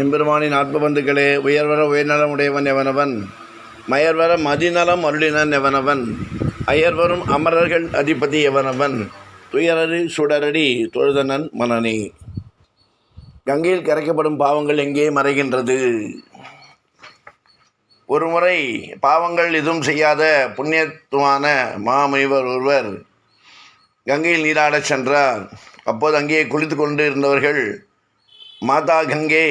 எம்பெருமானின் ஆத்மபந்துக்களே, உயர்வர உயர்நலம் எவனவன், மயர்வர மதிநலம் அருளினன் எவனவன், அயர்வரும் அமரர்கள் அதிபதி எவனவன், துயரறு சுடரடி தொழுதனன் மனனே. கங்கையில் கரைக்கப்படும் பாவங்கள் எங்கே மறைகின்றது? ஒருமுறை பாவங்கள் எதுவும் செய்யாத புண்ணியத்துவான மாமுனிவர் ஒருவர் கங்கையில் நீராடச் சென்றார். அப்போது அங்கே குளித்து கொண்டு இருந்தவர்கள், மாதா கங்கை,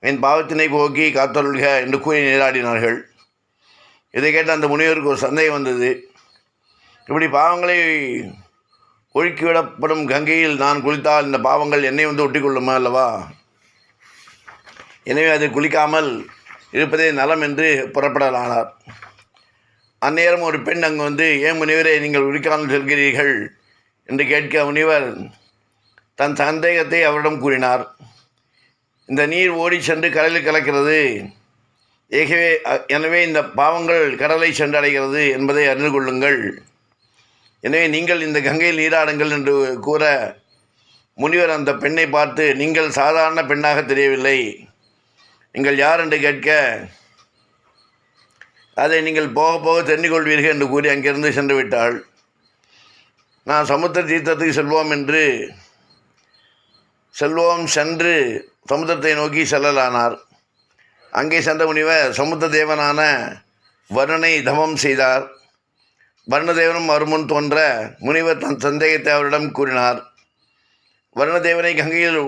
என் பாவத்தினை போக்கி காத்தொள்க என்று கூறி நீராடினார்கள். இதை கேட்ட அந்த முனிவருக்கு ஒரு சந்தேகம் வந்தது. இப்படி பாவங்களை ஒழுக்கிவிடப்படும் கங்கையில் நான் குளித்தால் இந்த பாவங்கள் என்னை ஒட்டி கொள்ளுமா அல்லவா? எனவே அது குளிக்காமல் இருப்பதே நலம் என்று புறப்படலானார். அந்நேரம் ஒரு பெண் அங்கு ஏன் முனிவரை நீங்கள் குளிக்காமல் செல்கிறீர்கள் என்று கேட்க முனிவர் தன் சந்தேகத்தை அவரிடம் கூறினார். இந்த நீர் ஓடி சென்று கடலில் கலக்கிறது, எனவே இந்த பாவங்கள் கடலை சென்றடைகிறது என்பதை அறிந்து கொள்ளுங்கள். எனவே நீங்கள் இந்த கங்கையில் நீராடுங்கள் என்று கூற, முனிவர் அந்த பெண்ணை பார்த்து, நீங்கள் சாதாரண பெண்ணாக தெரியவில்லை, நீங்கள் யார் என்று கேட்க, அதை நீங்கள் போக போக தெரிந்து கொள்வீர்கள் என்று கூறி அங்கிருந்து சென்று விட்டாள். நான் சமுத்திர தீர்த்தத்துக்கு சென்று சமுத்திரத்தை நோக்கி செல்லலானார். அங்கே சென்ற முனிவர் சமுத்திர தேவனான வருணனை தவம் செய்தார். வருணதேவனும் வருமுன் தோன்ற முனிவர் தன் சந்தேகத்தை அவரிடம் கூறினார். வருணதேவனை கங்கையில்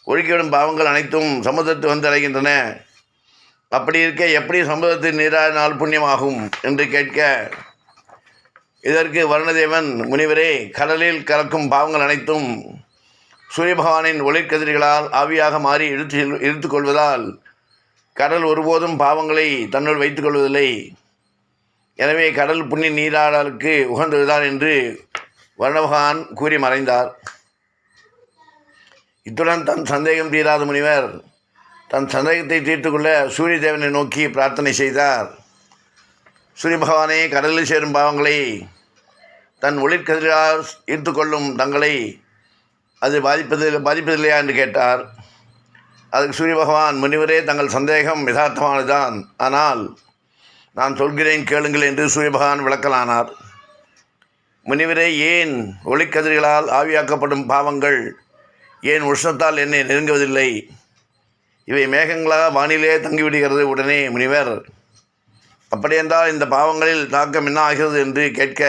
ஒழுக்கிவிடும் பாவங்கள் அனைத்தும் சமுத்திரத்தை அடைகின்றன, அப்படி இருக்க எப்படி சமுத்திரத்தில் நீராடினால் புண்ணியமாகும் என்று கேட்க, இதற்கு வருணதேவன், முனிவரே, கடலில் கலக்கும் பாவங்கள் அனைத்தும் சூரிய பகவானின் ஒளிர்கதிர்களால் ஆவியாக மாறி இழுத்து கொள்வதால் கடல் ஒருபோதும் பாவங்களை தன்னுள் வைத்துக் கொள்வதில்லை. எனவே கடல் புண்ணிய நீராடலுக்கு உகந்ததுதான் என்று வருணபகவான் கூறி மறைந்தார். இத்துடன் தன் சந்தேகம் தீராத முனிவர் தன் சந்தேகத்தை தீர்த்து கொள்ள சூரிய தேவனை நோக்கி பிரார்த்தனை செய்தார். சூரிய பகவானே, கடலில் சேரும் பாவங்களை தன் ஒளிர்கதிரால் ஈர்த்து கொள்ளும் தங்களை அது பாதிப்பதில்லையா என்று கேட்டார். அதுக்கு சூரிய பகவான், முனிவரே, தங்கள் சந்தேகம் யதார்த்தமானதுதான், ஆனால் நான் சொல்கிறேன் கேளுங்கள் என்று சூரிய பகவான் விளக்கலானார். முனிவரே, ஏன் ஒளிக்கதிர்களால் ஆவியாக்கப்படும் பாவங்கள் ஏன் உஷ்ணத்தால் என்னை நெருங்குவதில்லை? இவை மேகங்களாக வானிலே தங்கிவிடுகிறது. உடனே முனிவர், அப்படியென்றால் இந்த பாவங்களில் தாக்கம் என்ன ஆகிறது என்று கேட்க,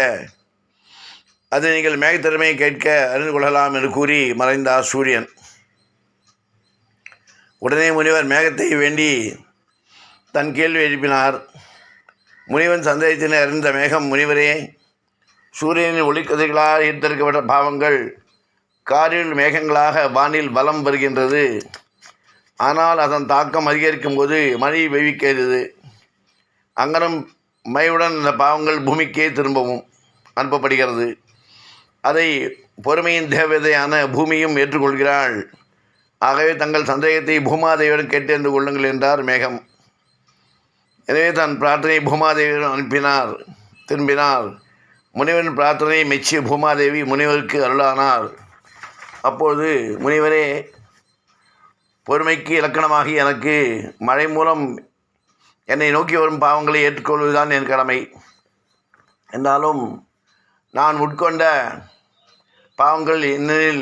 அது நீங்கள் மேகத்திறமையை கேட்க அறிந்து கொள்ளலாம் என்று கூறி மறைந்தார் சூரியன். உடனே முனிவர் மேகத்தை வேண்டி தன் கேள்வி எழுப்பினார். முனிவன் சந்தேகத்தினை அறிந்த மேகம், முனிவரே, சூரியனின் ஒளிக்கதிர்களால் ஈர்த்தெடுக்கப்பட்ட பாவங்கள் காரில் மேகங்களாக வானில் பலம் வருகின்றது. ஆனால் அதன் தாக்கம் அதிகரிக்கும் போது மழை பெய்விக்கிறது. அங்கனம் மழையுடன் இந்த பாவங்கள் பூமிக்கே திரும்பவும் அனுப்பப்படுகிறது. அதை பொறுமையின் தேவதையான பூமியும் ஏற்றுக்கொள்கிறாள். ஆகவே தங்கள் சந்தேகத்தை பூமாதேவியிடம் கேட்டறிந்து கொள்ளுங்கள் என்றார் மேகம். எனவே தன் பிரார்த்தனை பூமாதேவியிடம் திரும்பினார். முனிவரின் பிரார்த்தனையை மெச்சிய பூமாதேவி முனிவருக்கு அருளானார். அப்போது, முனிவரே, பொறுமைக்கு இலக்கணமாகி எனக்கு மழை மூலம் என்னை நோக்கி வரும் பாவங்களை ஏற்றுக்கொள்வதுதான் என் கடமை. என்றாலும் நான் உட்கொண்ட பாவங்கள் என்னில்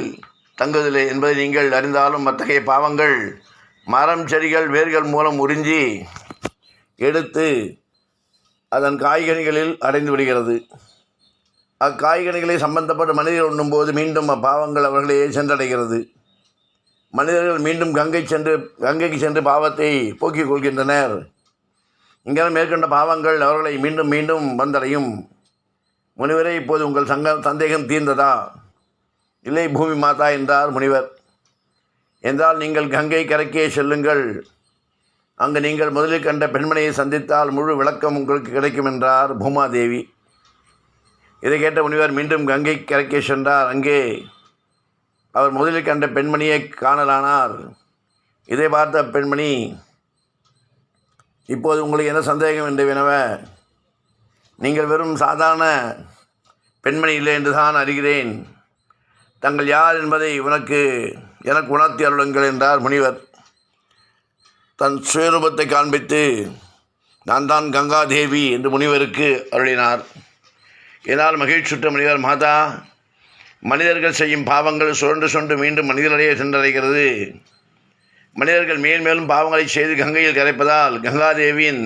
தங்குவதில்லை என்பதை நீங்கள் அறிந்தாலும், அத்தகைய பாவங்கள் மரம், செடிகள், வேர்கள் மூலம் உறிஞ்சி எடுத்து அதன் காய்கனிகளில் அடைந்து விடுகிறது. அக்காய்கனிகளை சம்பந்தப்பட்ட மனிதர்கள் உண்ணும்போது மீண்டும் அப்பாவங்கள் அவர்களையே சென்றடைகிறது. மனிதர்கள் மீண்டும் கங்கைக்கு சென்று பாவத்தை போக்கிக் கொள்கின்றனர். இங்கே மேற்கொண்ட பாவங்கள் அவர்களை மீண்டும் மீண்டும் வந்தடையும். முனிவரே, இப்போது உங்கள் சந்தேகம் தீர்ந்ததா? இல்லை பூமி மாதா என்றார் முனிவர். என்றால் நீங்கள் கங்கை கரைக்கே செல்லுங்கள். அங்கு நீங்கள் முதலில் கண்ட பெண்மணியை சந்தித்தால் முழு விளக்கம் உங்களுக்கு கிடைக்கும் என்றார் பூமாதேவி. இதை கேட்ட முனிவர் மீண்டும் கங்கை கரைக்கே சென்றார். அங்கே அவர் முதலில் கண்ட பெண்மணியை காணலானார். இதை பார்த்த பெண்மணி, இப்போது உங்களுக்கு என்ன சந்தேகம் என்று வினவ, நீங்கள் வெறும் சாதாரண பெண்மணி இல்லை என்று தான் அறிகிறேன். தங்கள் யார் என்பதை எனக்கு உணர்த்தி அருளுங்கள் என்றார் முனிவர். தன் சுயரூபத்தை காண்பித்து நான் தான் கங்கா தேவி என்று முனிவருக்கு அருளினார். இதனால் மகிழ்ச்சியுற்ற முனிவர், மாதா, மனிதர்கள் செய்யும் பாவங்கள் சுரண்டு சுண்டு மீண்டும் மனிதர்களையே சென்றடைகிறது. மனிதர்கள் மேலும் பாவங்களை செய்து கங்கையில் கரைப்பதால் கங்காதேவியின்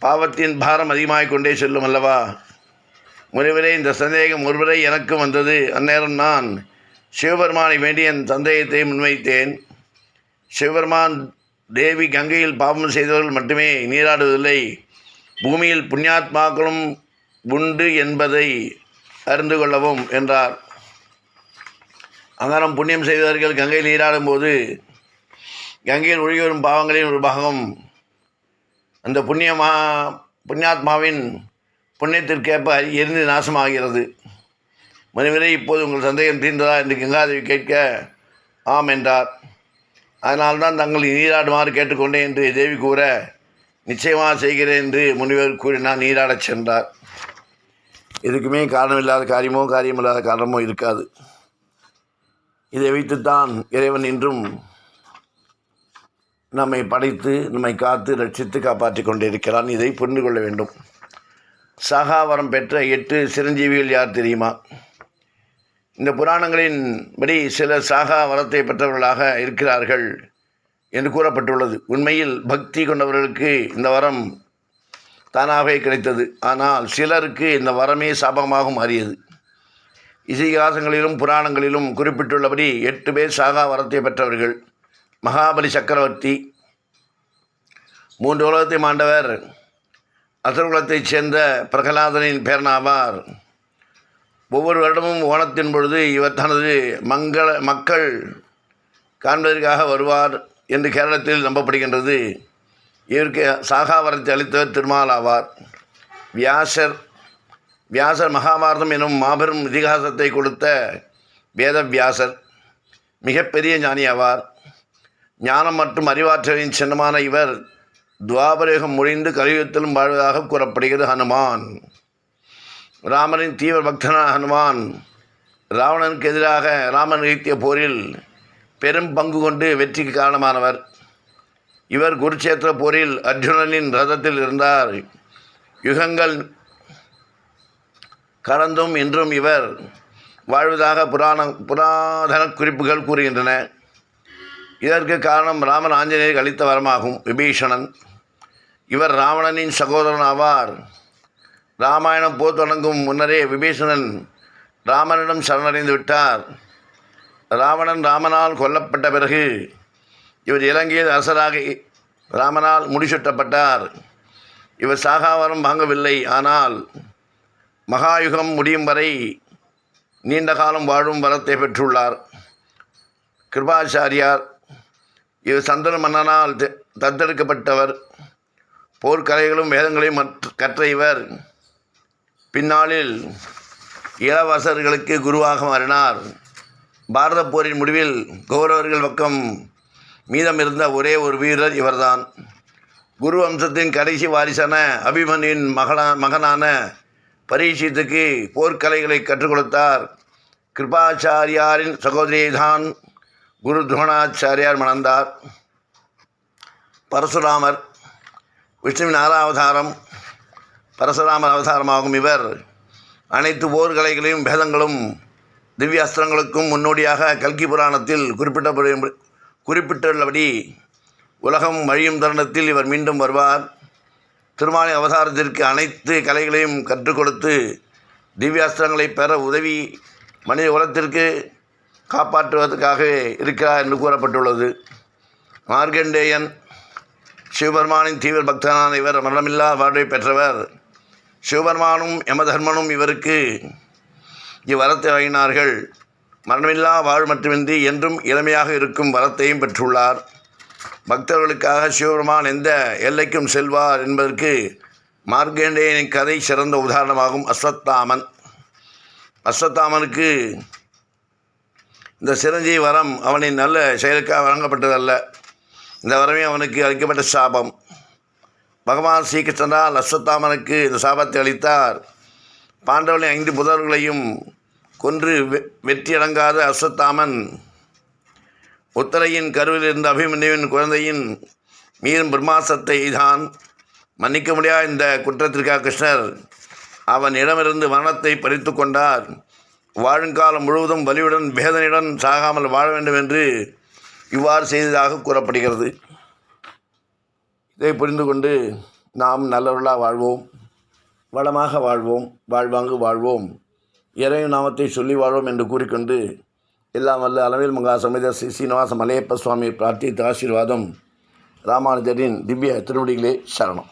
பாவத்தின் பாரம் அதிகமாகிக் கொண்டே செல்லும் அல்லவா? முனிவரே, இந்த சந்தேகம் ஒருவரை எனக்கும் வந்தது. அந்நேரம் நான் சிவபெருமானை வேண்டி என் சந்தேகத்தை முன்வைத்தேன். சிவபெருமான், தேவி கங்கையில் பாவம் செய்தவர்கள் மட்டுமே நீராடுவதில்லை, பூமியில் புண்ணியாத்மாக்களும் உண்டு என்பதை அறிந்து கொள்ளவும் என்றார். அங்காரம் புண்ணியம் செய்தவர்கள் கங்கையில் நீராடும் போது கங்கையில் ஒழுகி வரும் பாவங்களின் ஒரு பாகம் அந்த புண்ணியாத்மாவின் புண்ணியத்திற்கேற்ப எரிந்து நாசமாகிறது. முனிவரே, இப்போது உங்கள் சந்தேகம் தீர்ந்ததா என்று கங்காதேவி கேட்க ஆம் என்றார். அதனால்தான் தங்கள் நீராடுமாறு கேட்டுக்கொண்டேன் என்று தேவி கூற, நிச்சயமாக செய்கிறேன் என்று முனிவர் கூறினார். நீராடச் சென்றார். இதுக்குமே காரணமில்லாத காரியமோ காரியமில்லாத காரணமோ இருக்காது. இதை வைத்துத்தான் இறைவன் இன்றும் நம்மை படைத்து நம்மை காத்து ரட்சித்து காப்பாற்றி கொண்டிருக்கிறான். இதை புரிந்து கொள்ள வேண்டும். சாகாவரம் பெற்ற 8 சிரஞ்சீவிகள் யார் தெரியுமா? இந்த புராணங்களின் படி சிலர் சாகா வரத்தை பெற்றவர்களாக இருக்கிறார்கள் என்று கூறப்பட்டுள்ளது. உண்மையில் பக்தி கொண்டவர்களுக்கு இந்த வரம் தானாகவே கிடைத்தது. ஆனால் சிலருக்கு இந்த வரமே சாபமாக மாறியது. இதிகாசங்களிலும் புராணங்களிலும் குறிப்பிட்டுள்ளபடி 8 பேர் சாகா வரத்தை பெற்றவர்கள். மகாபலி சக்கரவர்த்தி, 3 உலகத்தை மாண்டவர், அசுரகுலத்தைச் சேர்ந்த பிரகலாதனின் பேரனாவார். ஒவ்வொரு வருடமும் ஓணத்தின் பொழுது இவர் தனது மக்கள் காண்பதற்காக வருவார் என்று கேரளத்தில் நம்பப்படுகின்றது. இவருக்கு சாகாவரத்தை அளித்தவர் திருமால் ஆவார். வியாசர் மகாபாரதம் எனும் மாபெரும் இதிகாசத்தை கொடுத்த வேதவியாசர் மிகப்பெரிய ஞானி ஆவார். ஞானம் மற்றும் அறிவாற்றலின் சின்னமான இவர் துவாபரயுகம் முடிந்து கலியுகத்திலும் வாழ்வதாக கூறப்படுகிறது. ஹனுமான், ராமனின் தீவிர பக்தனான ஹனுமான் ராவணனுக்கு எதிராக ராமன் நிகழ்த்திய போரில் பெரும் பங்கு கொண்டு வெற்றிக்கு காரணமானவர். இவர் குருட்சேத்திர போரில் அர்ஜுனனின் ரதத்தில் இருந்தார். யுகங்கள் கடந்தும் இன்றும் இவர் வாழ்வதாக புராதன குறிப்புகள் கூறுகின்றன. இதற்கு காரணம் ராமன் ஆஞ்சநேயருக்கு அளித்த வரமாகும். விபீஷணன், இவர் ராவணனின் சகோதரன் ஆவார். ராமாயணம் போர் தொடங்கும் முன்னரே விபீஷணன் ராமனிடம் சரணடைந்து விட்டார். ராமனால் கொல்லப்பட்ட பிறகு இவர் இலங்கையில் அரசராக ராமனால் முடிசூட்டப்பட்டார். இவர் சாகாவரம் வாங்கவில்லை. ஆனால் மகாயுகம் முடியும் வரை நீண்ட காலம் வாழும் வரத்தை பெற்றுள்ளார். கிருபாச்சாரியார், இவர் சந்தன மன்னனால் தத்தெடுக்கப்பட்டவர். போர்க்கலைகளும் வேதங்களையும் கற்ற இவர் பின்னாளில் இளவரசர்களுக்கு குருவாக மாறினார். பாரத போரின் முடிவில் கௌரவர்கள் பக்கம் மீதம் இருந்த ஒரே ஒரு வீரர் இவர்தான். குரு வம்சத்தின் கடைசி வாரிசான அபிமன்யுவின் மகனான பரீட்சித்துக்கு போர்க்கலைகளை கற்றுக் கொடுத்தார். கிருபாச்சாரியாரின் சகோதரியை தான் குரு துரோணாச்சாரியார் மணந்தார். பரசுராமர், விஷ்ணுவின் 6 அவதாரம் பரசுராமர் அவதாரமாகும். இவர் அனைத்து போர்க்கலைகளையும் வேதங்களும் திவ்ய அஸ்திரங்களுக்கும் முன்னோடியாக கல்கி புராணத்தில் குறிப்பிட்டுள்ளபடி உலகம் வழியும் தருணத்தில் இவர் மீண்டும் வருவார். திருமாலின் அவதாரத்திற்கு அனைத்து கலைகளையும் கற்றுக் கொடுத்து திவ்யாஸ்திரங்களை பெற உதவி மனித குலத்திற்கு காப்பாற்றுவதற்காக இருக்கிறார் என்று கூறப்பட்டுள்ளது. மார்கண்டேயன், சிவபெருமானின் தீவிர பக்தனான இவர் மரணமில்லா வாழ்வை பெற்றவர். சிவபெருமானும் யமதர்மனும் இவருக்கு இவ்வரத்தை வழங்கினார்கள். மரணமில்லா வாழ் மட்டுமின்றி என்றும் இளமையாக இருக்கும் வரத்தையும் பெற்றுள்ளார். பக்தர்களுக்காக சிவபெருமான் எந்த எல்லைக்கும் செல்வார் என்பதற்கு மார்கண்டேயனின் கதை சிறந்த உதாரணமாகும். அஸ்வத்தாமனுக்கு இந்த சிரஞ்சீவி வரம் அவனின் நல்ல செயலுக்காக வழங்கப்பட்டதல்ல. இந்த வரமே அவனுக்கு அளிக்கப்பட்ட சாபம். பகவான் ஸ்ரீகிருஷ்ணனால் அஸ்வத்தாமனுக்கு இந்த சாபத்தை அளித்தார். பாண்டவர்களின் 5 புதல்வர்களையும் கொன்று வெற்றியடங்காத அஸ்வத்தாமன் உத்தரையின் கருவில் இருந்த அபிமன்யுவின் குழந்தையின் மீறும் பிரம்மாசத்தை தான் மன்னிக்க முடியாத இந்த குற்றத்திற்காக கிருஷ்ணர் அவனிடமிருந்து மரணத்தை பறித்து கொண்டார். வாழுங்காலம் முழுவதும் வலியுடன் வேதனையுடன் சாகாமல் வாழ வேண்டும் என்று இவ்வாறு செய்ததாக கூறப்படுகிறது. இதை புரிந்து கொண்டு நாம் நல்லவர்களாக வாழ்வோம், வளமாக வாழ்வோம், வாழ்வாங்கு வாழ்வோம், இறைவன் நாமத்தை சொல்லி வாழ்வோம் என்று கூறிக்கொண்டு எல்லாம் வல்ல அளவில் மகா சமேத ஸ்ரீ சீனிவாச மலையப்ப சுவாமி பிரார்த்தித்த ஆசீர்வாதம் ராமானுஜரின் திவ்ய திருவடிகளே சரணம்.